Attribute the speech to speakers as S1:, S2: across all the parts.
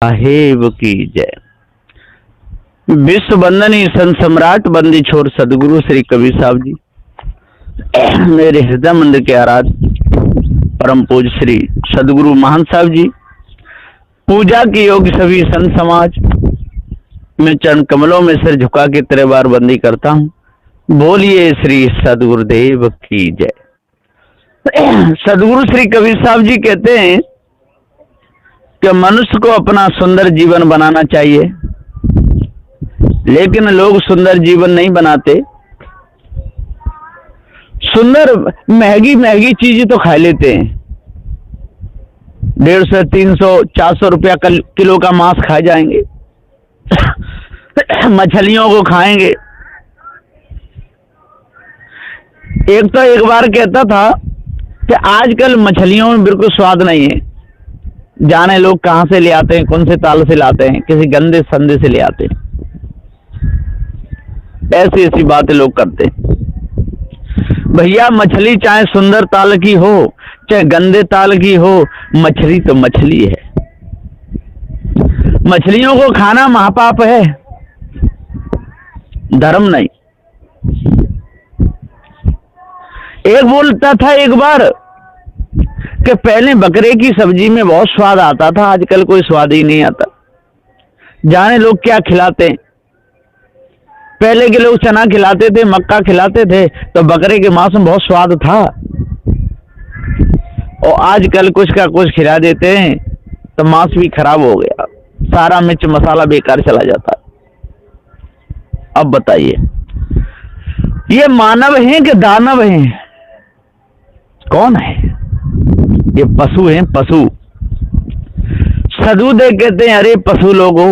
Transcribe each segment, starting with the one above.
S1: साहेब की जय। विश्व वंदनीय संत सम्राट बंदी छोर सदगुरु श्री कबीर साहब जी, मेरे हृदय मंदिर के आराध्य परम पूज्य श्री सदगुरु महान साहब जी, पूजा के योग्य सभी संत समाज, मैं चरण कमलों में सिर झुका के तेरे बार बंदी करता हूँ। बोलिए श्री सदगुरुदेव की जय। सदगुरु श्री कबीर साहब जी कहते हैं कि मनुष्य को अपना सुंदर जीवन बनाना चाहिए, लेकिन लोग सुंदर जीवन नहीं बनाते। सुंदर महंगी महंगी चीजें तो खा लेते हैं, 150, 300, 400 रुपया किलो का मांस खा जाएंगे, मछलियों को खाएंगे। एक तो एक बार कहता था कि आजकल मछलियों में बिल्कुल स्वाद नहीं है, जाने लोग कहां से ले आते हैं, कौन से ताल से लाते हैं, किसी गंदे संदे से ले आते हैं। ऐसी ऐसी बातें लोग करते हैं। भैया मछली चाहे सुंदर ताल की हो चाहे गंदे ताल की हो, मछली तो मछली है। मछलियों को खाना महापाप है, धर्म नहीं। एक बोलता था एक बार कि पहले बकरे की सब्जी में बहुत स्वाद आता था, आजकल कोई स्वाद ही नहीं आता। जाने लोग क्या खिलाते हैं। पहले के लोग चना खिलाते थे, मक्का खिलाते थे, तो बकरे के मांस में बहुत स्वाद था। और आजकल कुछ का कुछ खिला देते हैं तो मांस भी खराब हो गया, सारा मिर्च मसाला बेकार चला जाता है। अब बताइए, ये मानव हैं कि दानव हैं? कौन है? ये पशु हैं, पशु। सदगुरुदेव कहते हैं, अरे पशु लोगों,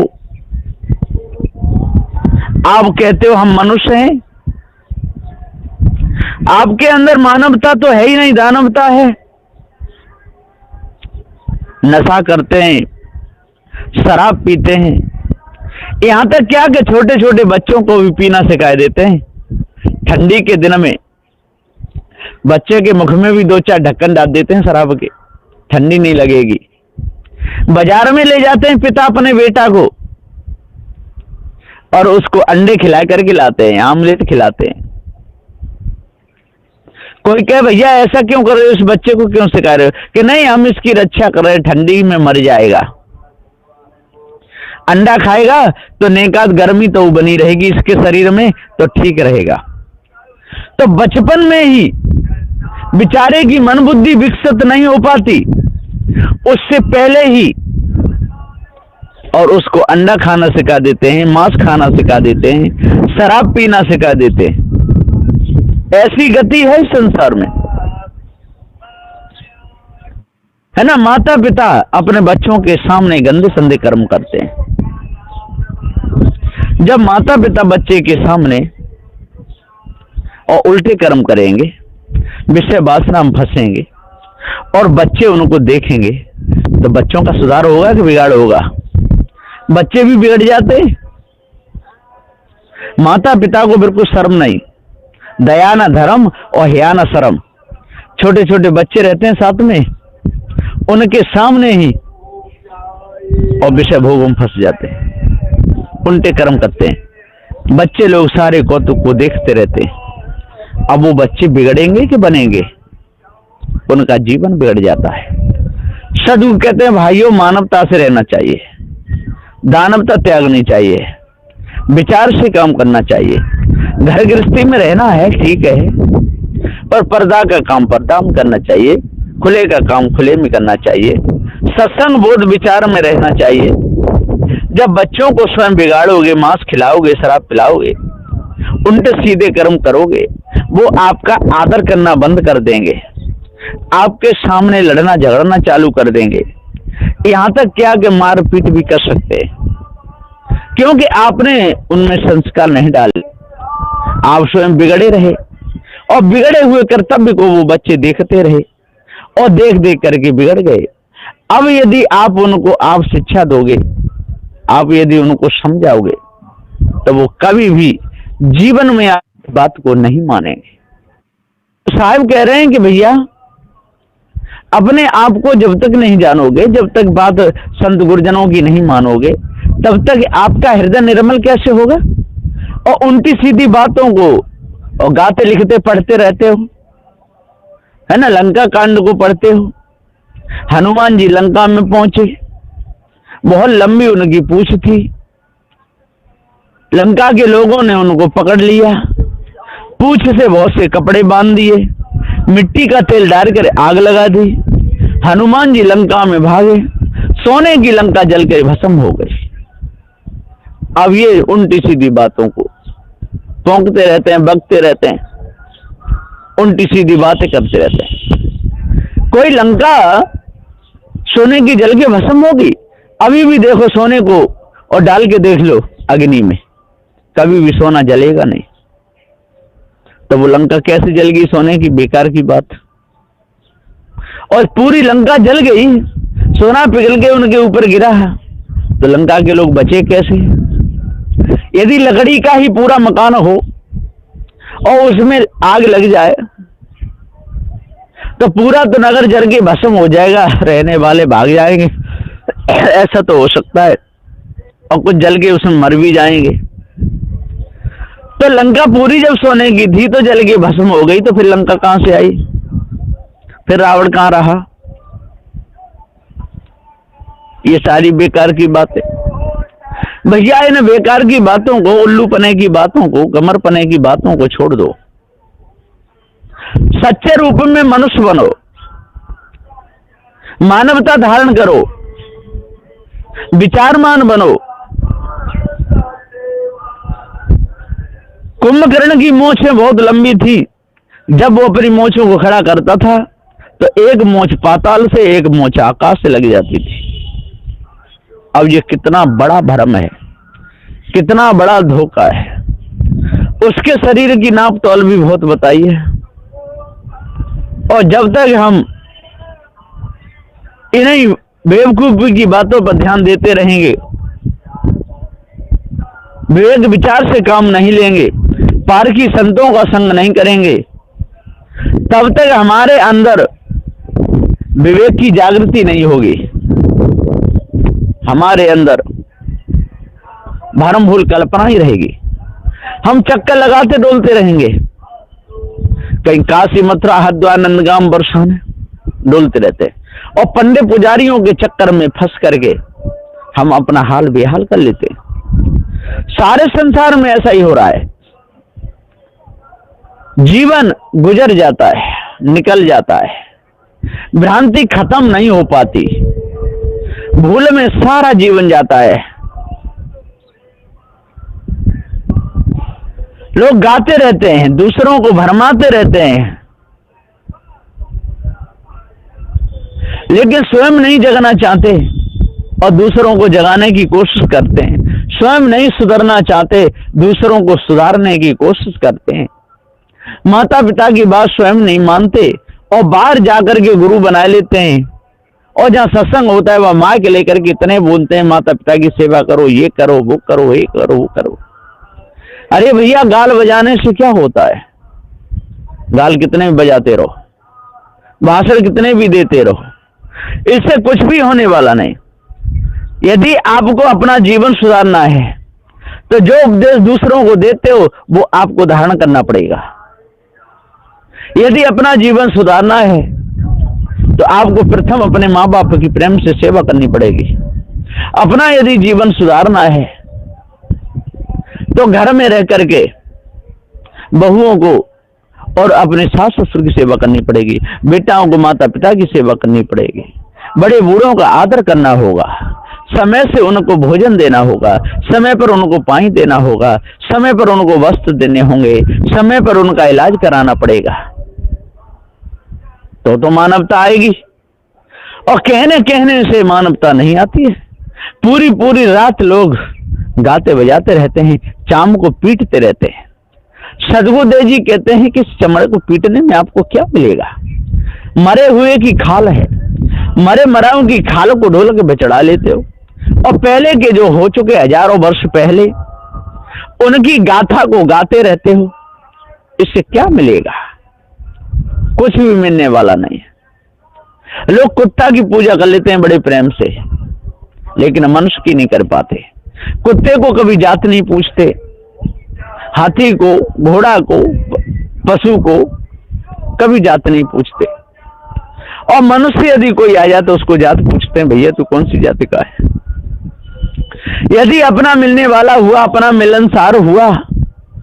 S1: आप कहते हो हम मनुष्य हैं, आपके अंदर मानवता तो है ही नहीं, दानवता है। नशा करते हैं, शराब पीते हैं, यहां तक क्या कि छोटे छोटे बच्चों को भी पीना सिखा देते हैं। ठंडी के दिन में बच्चे के मुख में भी 2-4 ढक्कन डाल देते हैं शराब के, ठंडी नहीं लगेगी। बाजार में ले जाते हैं पिता अपने बेटा को और उसको अंडे खिला करके लाते हैं, आमलेट खिलाते हैं। कोई कहे भैया ऐसा क्यों कर रहे हो, इस बच्चे को क्यों सिखा रहे हो? कि नहीं, हम इसकी रक्षा कर रहे हैं, ठंडी में मर जाएगा। अंडा खाएगा तो नेकात गर्मी तो बनी रहेगी इसके शरीर में, तो ठीक रहेगा। तो बचपन में ही बेचारे की मन बुद्धि विकसित नहीं हो पाती, उससे पहले ही और उसको अंडा खाना सिखा देते हैं, मांस खाना सिखा देते हैं, शराब पीना सिखा देते हैं। ऐसी गति है संसार में, है ना। माता पिता अपने बच्चों के सामने गंदे संदे कर्म करते हैं। जब माता पिता बच्चे के सामने और उल्टे कर्म करेंगे, विषय वासना में फंसेंगे और बच्चे उनको देखेंगे, तो बच्चों का सुधार होगा कि बिगाड़ होगा? बच्चे भी बिगड़ जाते। माता पिता को बिल्कुल शर्म नहीं, दया न धर्म और हया न शर्म। छोटे छोटे बच्चे रहते हैं साथ में, उनके सामने ही और विषय भोगों में फंस जाते हैं, उल्टे कर्म करते हैं। बच्चे लोग सारे कौतुक को देखते रहते हैं। अब वो बच्चे बिगड़ेंगे कि बनेंगे? उनका जीवन बिगड़ जाता है। सदगुरु कहते हैं, भाइयों मानवता से रहना चाहिए, दानवता त्यागनी चाहिए, विचार से काम करना चाहिए। घर गृहस्थी में रहना है ठीक है, पर पर्दा का काम पर्दा में करना चाहिए, खुले का काम खुले में करना चाहिए, सत्संग बोध विचार में रहना चाहिए। जब बच्चों को स्वयं बिगाड़ोगे, मांस खिलाओगे, शराब पिलाओगे, उल्टे सीधे कर्म करोगे, वो आपका आदर करना बंद कर देंगे, आपके सामने लड़ना झगड़ना चालू कर देंगे। यहां तक क्या कि मारपीट भी कर सकते हैं, क्योंकि आपने उनमें संस्कार नहीं डाले। आप स्वयं बिगड़े रहे और बिगड़े हुए कर्तव्य को वो बच्चे देखते रहे और देख देख करके बिगड़ गए। अब यदि आप उनको आप शिक्षा दोगे, आप यदि उनको समझाओगे, तो वो कभी भी जीवन में आपकी बात को नहीं मानेंगे। साहब कह रहे हैं कि भैया अपने आप को जब तक नहीं जानोगे, जब तक बात संत गुरुजनों की नहीं मानोगे, तब तक आपका हृदय निर्मल कैसे होगा? और उल्टी सीधी बातों को और गाते लिखते पढ़ते रहते हो, है ना। लंका कांड को पढ़ते हो। हनुमान जी लंका में पहुंचे, बहुत लंबी उनकी पूंछ थी। लंका के लोगों ने उनको पकड़ लिया, पूंछ से बहुत से कपड़े बांध दिए, मिट्टी का तेल डालकर आग लगा दी। हनुमान जी लंका में भागे, सोने की लंका जलकर भस्म हो गई। अब ये उल्टी सीधी बातों को भौंकते रहते हैं, बकते रहते हैं, उल्टी सीधी बातें करते रहते हैं। कोई लंका सोने की जल के भस्म होगी? अभी भी देखो सोने को और डाल के देख लो अग्नि में, कभी भी सोना जलेगा नहीं। तो वो लंका कैसे जल गई? सोने की, बेकार की बात। और पूरी लंका जल गई, सोना पिघल के उनके ऊपर गिरा, तो लंका के लोग बचे कैसे? यदि लकड़ी का ही पूरा मकान हो और उसमें आग लग जाए तो पूरा तो नगर जल के भस्म हो जाएगा, रहने वाले भाग जाएंगे। ऐसा तो हो सकता है, और कुछ जल के उसमें मर भी जाएंगे। तो लंका पूरी जब सोने की थी तो जल के भस्म हो गई, तो फिर लंका कहां से आई? फिर रावण कहां रहा? ये सारी बेकार की बातें। भैया इन बेकार की बातों को, उल्लूपने की बातों को, कमरपने की बातों को छोड़ दो। सच्चे रूप में मनुष्य बनो, मानवता धारण करो, विचारमान बनो। कुंभकर्ण की मोछें बहुत लंबी थी। जब वो अपनी मोछों को खड़ा करता था तो एक मोछ पाताल से, एक मोछ आकाश से लग जाती थी। अब ये कितना बड़ा भ्रम है, कितना बड़ा धोखा है। उसके शरीर की नाप तौल भी बहुत बताई है। और जब तक हम इन्हीं बेवकूफी की बातों पर ध्यान देते रहेंगे, विवेक विचार से काम नहीं लेंगे, पारखी संतों का संग नहीं करेंगे, तब तक हमारे अंदर विवेक की जागृति नहीं होगी। हमारे अंदर भरम भूल कल्पना ही रहेगी। हम चक्कर लगाते डोलते रहेंगे, कहीं काशी, मथुरा, हरिद्वार, नंदगाम, बरसाने डोलते रहते, और पंडित पुजारियों के चक्कर में फंस करके हम अपना हाल बेहाल कर लेते। सारे संसार में ऐसा ही हो रहा है। जीवन गुजर जाता है, निकल जाता है, भ्रांति खत्म नहीं हो पाती, भूल में सारा जीवन जाता है। लोग गाते रहते हैं, दूसरों को भरमाते रहते हैं, लेकिन स्वयं नहीं जगना चाहते और दूसरों को जगाने की कोशिश करते हैं। स्वयं नहीं सुधरना चाहते, दूसरों को सुधारने की कोशिश करते हैं। माता पिता की बात स्वयं नहीं मानते और बाहर जाकर के गुरु बना लेते हैं। और जहाँ सत्संग होता है वह माँ के लेकर के इतने बोलते हैं, माता पिता की सेवा करो, ये करो, वो करो, ये करो, वो करो। अरे भैया, गाल बजाने से क्या होता है? गाल कितने भी बजाते रहो, भाषण कितने भी देते रहो, इससे कुछ भी होने वाला नहीं। यदि आपको अपना जीवन सुधारना है तो जो उपदेश दूसरों को देते हो वो आपको धारण करना पड़ेगा। यदि अपना जीवन सुधारना है तो आपको प्रथम अपने माँ बाप की प्रेम से सेवा करनी पड़ेगी। अपना यदि जीवन सुधारना है तो घर में रह करके बहुओं को और अपने सास ससुर की सेवा करनी पड़ेगी, बेटाओं को माता पिता की सेवा करनी पड़ेगी, बड़े बूढ़ों का आदर करना होगा, समय से उनको भोजन देना होगा, समय पर उनको पानी देना होगा, समय पर उनको वस्त्र देने होंगे, समय पर उनका इलाज कराना पड़ेगा। तो मानवता आएगी। और कहने कहने से मानवता नहीं आती है। पूरी पूरी रात लोग गाते बजाते रहते हैं, चाम को पीटते रहते हैं। सदगुरुदेव जी कहते हैं कि चमड़े को पीटने में आपको क्या मिलेगा? मरे हुए की खाल है, मरे मराओं की खाल को ढोल के बचड़ा लेते हो। और पहले के जो हो चुके हजारों वर्ष पहले, उनकी गाथा को गाते रहते हो। इससे क्या मिलेगा? कुछ भी मिलने वाला नहीं है। लोग कुत्ता की पूजा कर लेते हैं बड़े प्रेम से, लेकिन मनुष्य की नहीं कर पाते। कुत्ते को कभी जात नहीं पूछते, हाथी को, घोड़ा को, पशु को कभी जात नहीं पूछते। और मनुष्य यदि कोई आ जाए तो उसको जात पूछते हैं, भैया तू कौन सी जाति का है। यदि अपना मिलने वाला हुआ, अपना मिलनसार हुआ,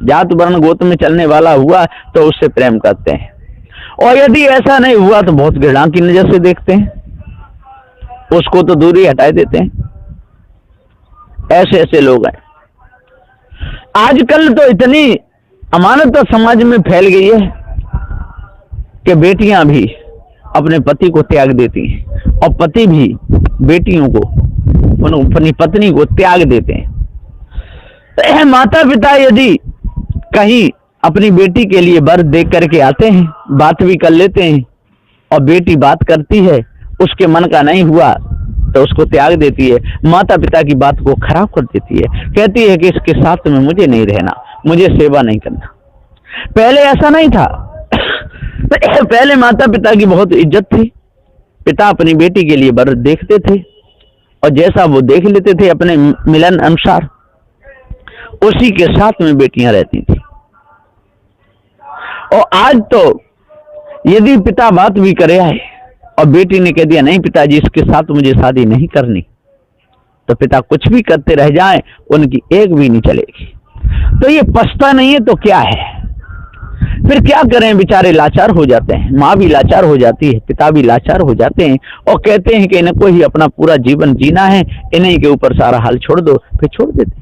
S1: जात वर्ण गोत्र में चलने वाला हुआ तो उससे प्रेम करते हैं। और यदि ऐसा नहीं हुआ तो बहुत घृणा की नजर से देखते हैं, उसको तो दूरी हटा देते हैं। ऐसे ऐसे लोग हैं। आजकल तो इतनी अमानत समाज में फैल गई है कि बेटियां भी अपने पति को त्याग देती हैं और पति भी बेटियों को, अपनी पत्नी को त्याग देते हैं। माता पिता यदि कहीं अपनी बेटी के लिए वर देख करके आते हैं, बात भी कर लेते हैं, और बेटी बात करती है, उसके मन का नहीं हुआ तो उसको त्याग देती है, माता पिता की बात को खराब कर देती है, कहती है कि इसके साथ में मुझे नहीं रहना, मुझे सेवा नहीं करना। पहले ऐसा नहीं था। पहले माता पिता की बहुत इज्जत थी। पिता अपनी बेटी के लिए वर देखते थे और जैसा वो देख लेते थे अपने मिलन अनुसार, उसी के साथ में बेटियां रहती थी। और आज तो यदि पिता बात भी करे आए और बेटी ने कह दिया नहीं पिताजी इसके साथ मुझे शादी नहीं करनी, तो पिता कुछ भी करते रह जाएं, उनकी एक भी नहीं चलेगी। तो ये पछता नहीं है तो क्या है, फिर क्या करें, बेचारे लाचार हो जाते हैं। माँ भी लाचार हो जाती है, पिता भी लाचार हो जाते हैं और कहते हैं कि इनको ही अपना पूरा जीवन जीना है, इन्हीं के ऊपर सारा हाल छोड़ दो, फिर छोड़ देते।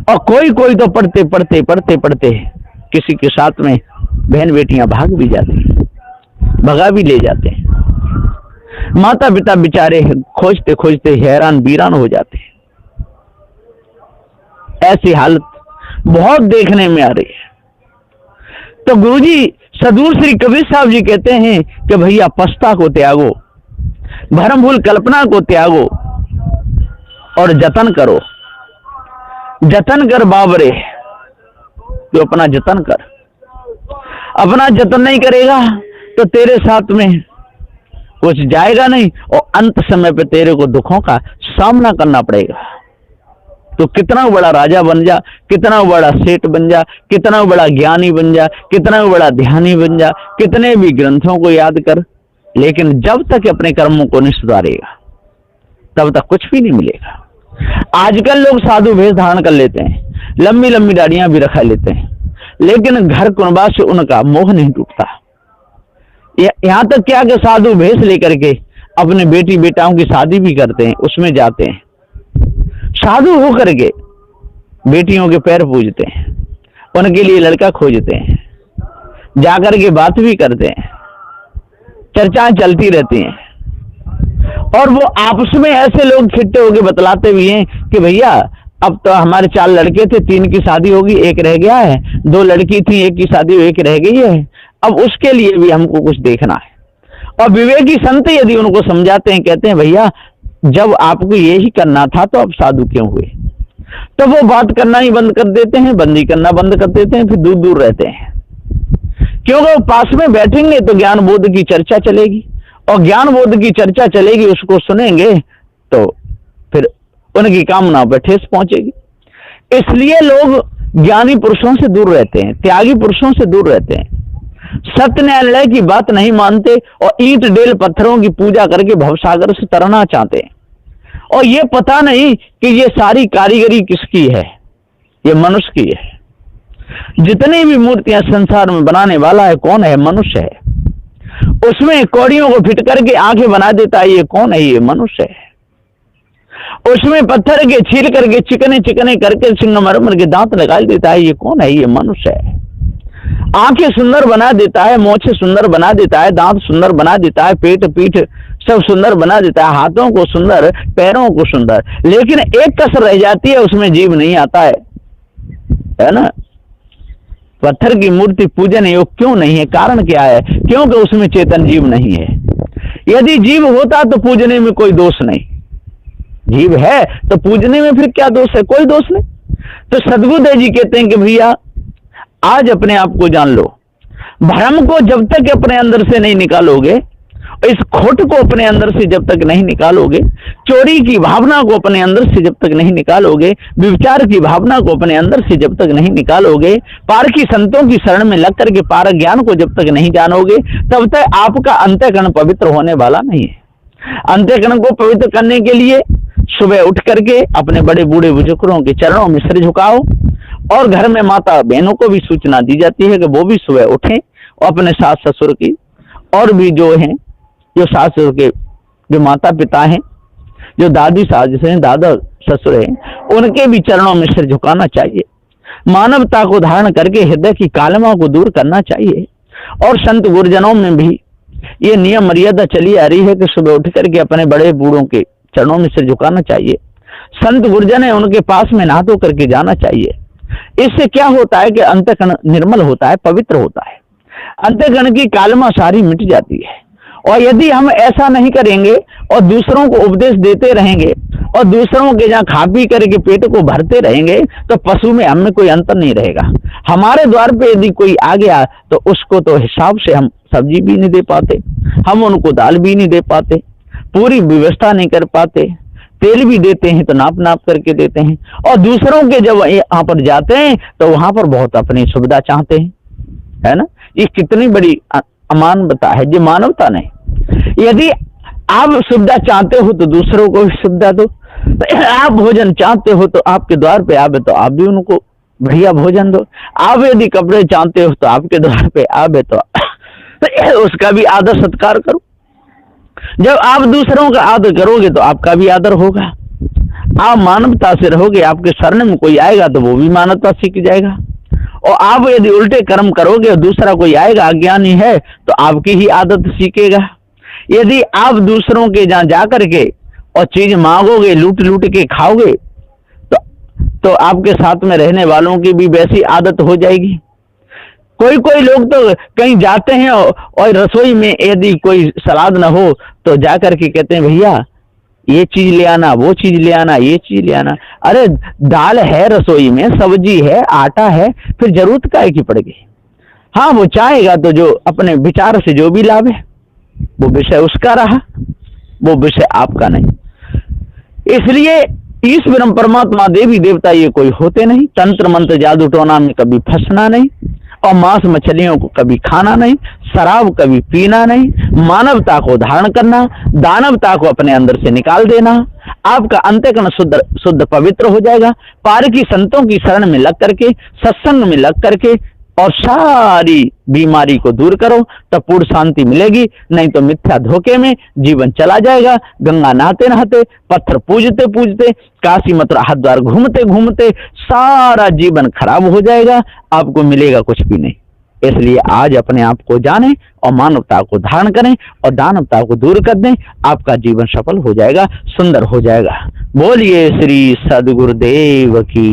S1: और कोई कोई तो पढ़ते पढ़ते पढ़ते पढ़ते किसी के साथ में बहन बेटियां भाग भी जाती हैं, भगा भी ले जाते हैं। माता पिता बेचारे खोजते खोजते हैरान बीरान हो जाते हैं। ऐसी हालत बहुत देखने में आ रही है। तो गुरुजी सदगुरु श्री कबीर साहब जी कहते हैं कि भैया पछता को त्यागो, भरम भूल कल्पना को त्यागो और जतन करो। जतन कर बाबरे, तो अपना जतन कर। अपना जतन नहीं करेगा तो तेरे साथ में कुछ जाएगा नहीं और अंत समय पे तेरे को दुखों का सामना करना पड़ेगा। तो कितना बड़ा राजा बन जा, कितना बड़ा सेठ बन जा, कितना बड़ा ज्ञानी बन जा, कितना बड़ा ध्यानी बन जा, कितने भी ग्रंथों को याद कर, लेकिन जब तक अपने कर्मों को नहीं सुधारेगा तब तक कुछ भी नहीं मिलेगा। आजकल लोग साधु वेश धारण कर लेते हैं, लंबी लंबी दाढ़ियां भी रखा लेते हैं, लेकिन घर कुनबा से उनका मोह नहीं टूटता। यहां तक क्या कि साधु वेश लेकर के अपने बेटी बेटाओं की शादी भी करते हैं, उसमें जाते हैं, साधु होकर के बेटियों के पैर पूजते हैं, उनके लिए लड़का खोजते हैं, जाकर के बात भी करते हैं, चर्चाएं चलती रहती हैं। और वो आपस में ऐसे लोग इकट्ठे होकर बतलाते भी हैं कि भैया अब तो हमारे 4 लड़के थे, 3 की शादी होगी, 1 रह गया है, 2 लड़की थी, 1 की शादी 1 रह गई है, अब उसके लिए भी हमको कुछ देखना है। और विवेकी संत यदि उनको समझाते हैं, कहते हैं भैया जब आपको यही करना था तो आप साधु क्यों हुए। तो वो बात करना ही बंद कर देते हैं, बंदी करना बंद कर देते हैं, फिर दूर दूर रहते हैं। क्योंकि वो पास में बैठेंगे तो ज्ञान बोध की चर्चा चलेगी, और ज्ञान बोध की चर्चा चलेगी, उसको सुनेंगे तो फिर उनकी कामना पर ठेस पहुंचेगी। इसलिए लोग ज्ञानी पुरुषों से दूर रहते हैं, त्यागी पुरुषों से दूर रहते हैं, सत्य न्यायालय की बात नहीं मानते और ईंट डेल पत्थरों की पूजा करके भवसागर से तरना चाहते हैं। और ये पता नहीं कि ये सारी कारीगरी किसकी है, ये मनुष्य की है। जितनी भी मूर्तियां संसार में बनाने वाला है कौन है, मनुष्य है। उसमें कौड़ियों को फिट करके आंखें बना देता है, ये कौन है, ये मनुष्य है। उसमें पत्थर के छील करके चिकने चिकने करके संगमरमर के दांत लगा देता है, ये कौन है, ये मनुष्य है। आंखें सुंदर बना देता है, मोछे सुंदर बना देता है, दांत सुंदर बना देता है, पेट पीठ सब सुंदर बना देता है, हाथों को सुंदर, पैरों को सुंदर, लेकिन एक कसर रह जाती है, उसमें जीव नहीं आता है ना। पत्थर की मूर्ति पूजन योग क्यों नहीं है, कारण क्या है, क्योंकि उसमें चेतन जीव नहीं है। यदि जीव होता तो पूजने में कोई दोष नहीं, जीव है तो पूजने में फिर क्या दोष है, कोई दोष नहीं। तो सदगुरुदेव जी कहते हैं कि भैया आज अपने आप को जान लो। भ्रम को जब तक अपने अंदर से नहीं निकालोगे इस खोट को अपने अंदर से जब तक नहीं निकालोगे, चोरी की भावना को अपने अंदर से जब तक नहीं निकालोगे, विचार की भावना को अपने अंदर से जब तक नहीं निकालोगे, पारखी संतों की शरण में लग करके पार ज्ञान को जब तक नहीं जानोगे, तब तक आपका अंतःकरण पवित्र होने वाला नहीं है। अंतःकरण को पवित्र करने के लिए सुबह उठ करके अपने बड़े बूढ़े बुजुर्गों के चरणों में सिर झुकाओ, और घर में माता बहनों को भी सूचना दी जाती है कि वो भी सुबह उठें और अपने सास ससुर की, और भी जो हैं, जो सास ससुर के जो माता पिता हैं, जो दादी सास हैं, दादा ससुर हैं, उनके भी चरणों में सिर झुकाना चाहिए। मानवता को धारण करके हृदय की कालिमा को दूर करना चाहिए। और संत गुरुजनों में भी ये नियम मर्यादा चली आ रही है कि सुबह उठ करके अपने बड़े बूढ़ों के चरणों में सिर झुकाना चाहिए। संत गुरुजन है, उनके पास में नहा धो करके जाना चाहिए। इससे क्या होता है कि अंतःकरण निर्मल होता है, पवित्र होता है, अंतःकरण की कालिमा सारी मिट जाती है। और यदि हम ऐसा नहीं करेंगे और दूसरों को उपदेश देते रहेंगे और दूसरों के जहाँ खा पी करके पेट को भरते रहेंगे, तो पशु में हमें कोई अंतर नहीं रहेगा। हमारे द्वार पे यदि कोई आ गया तो उसको तो हिसाब से हम सब्जी भी नहीं दे पाते, हम उनको दाल भी नहीं दे पाते, पूरी व्यवस्था नहीं कर पाते, तेल भी देते हैं तो नाप नाप करके देते हैं। और दूसरों के जब यहाँ पर जाते हैं तो वहां पर बहुत अपनी सुविधा चाहते हैं, है ना। ये कितनी बड़ी अमानवता है, ये मानवता नहीं। यदि आप सुविधा चाहते हो तो दूसरों को भी सुविधा दो। आप भोजन चाहते हो तो आपके द्वार पे आवे तो आप भी उनको बढ़िया भोजन दो। आप यदि कपड़े चाहते हो तो आपके द्वार पे आवे तो उसका भी आदर सत्कार करो। जब आप दूसरों का आदर करोगे तो आपका भी आदर होगा। आप मानवता से रहोगे, आपके शरण में कोई आएगा तो वो भी मानवता सीख जाएगा। और आप यदि उल्टे कर्म करोगे और दूसरा कोई आएगा अज्ञानी है तो आपकी ही आदत सीखेगा। यदि आप दूसरों के जहाँ जा करके और चीज मांगोगे, लूट लूट के खाओगे, तो आपके साथ में रहने वालों की भी वैसी आदत हो जाएगी। कोई कोई लोग तो कहीं जाते हैं और रसोई में यदि कोई सलाद ना हो तो जा करके कहते हैं भैया ये चीज ले आना, वो चीज ले आना, ये चीज ले आना। अरे दाल है रसोई में, सब्जी है, आटा है, फिर जरूरत काहे की पड़ गई। हाँ, वो चाहेगा तो जो अपने विचार से जो भी लावे वो विषय उसका रहा, वो विषय आपका नहीं। इसलिए ईश्वर परमात्मा देवी देवता ये कोई होते नहीं। तंत्र मंत्र जादू टोना में कभी फंसना नहीं, और मांस मछलियों को कभी खाना नहीं, शराब कभी पीना नहीं। मानवता को धारण करना, दानवता को अपने अंदर से निकाल देना, आपका अंतःकरण शुद्ध पवित्र हो जाएगा। पारखी संतों की शरण में लग करके, सत्संग में लग करके और सारी बीमारी को दूर करो तो पूर्ण शांति मिलेगी। नहीं तो मिथ्या धोखे में जीवन चला जाएगा। गंगा नहाते नहाते, पत्थर पूजते पूजते, काशी मथुरा हरिद्वार घूमते घूमते सारा जीवन खराब हो जाएगा, आपको मिलेगा कुछ भी नहीं। इसलिए आज अपने आप को जानें और मानवता को धारण करें और दानवता को दूर कर दें। आपका जीवन सफल हो जाएगा, सुंदर हो जाएगा। बोलिए श्री सद्गुरुदेव की।